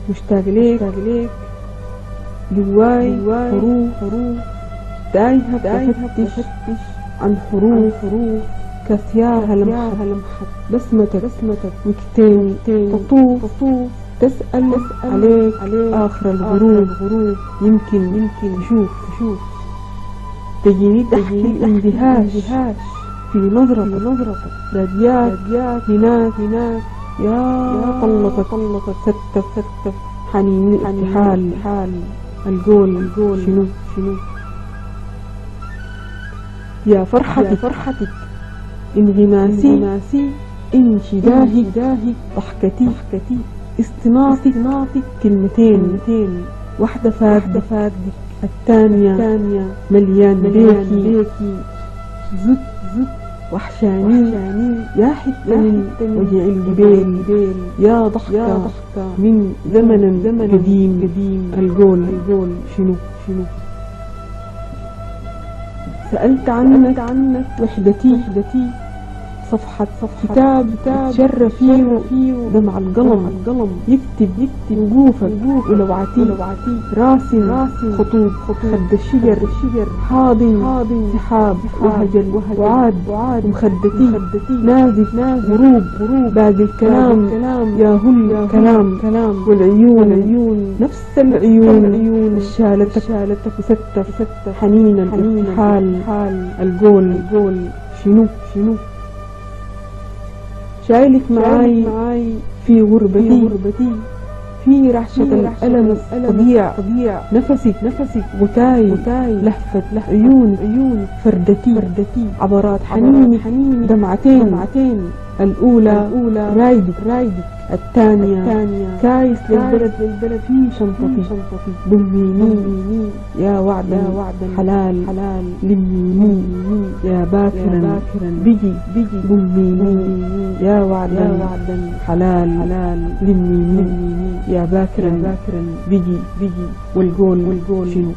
مشتاق ليك جواي حروف تايهة بفتش عن حروف كثياها لمحت بسمتك وكتين تطوف تسأل عليك آخر الغروب يمكن تشوف تجيني تحكي الاندهاش في نظرتك راديات هناك يا طلقت ستف حنين حال القول شنو يا فرحتك انغماسي انشداهي ضحكتي استناطي كلمتين واحدة فاردك الثانية مليان بيكي زد وحشاني يا حتة من وجع الجبال يا ضحكة من زمن قديم القول شنو سألت عنك وحدتي صفحة كتاب تشرى فيه دمع القلم يكتب وقوفك ولوعتي راسم خطوط خد الشجر حاضن سحاب وهجل وعاد ومخدتي نازف غروب باقي الكلام يا هل كلام والعيون نفس العيون شالتك وستف حنين حال القول شنو شايلك معاي في غربتي في رعشة الألم الطبيع نفسك غتاي لهفة عيون فردتي عبرات حنيني دمعتين الأولى رايدك الثانية كايس للبلد في شنطتي ضميني يا وعدا حلال لميني يا باكرا بيجي ضميني يا وعدا حلال لميني يا باكرا بيجي والقول شنو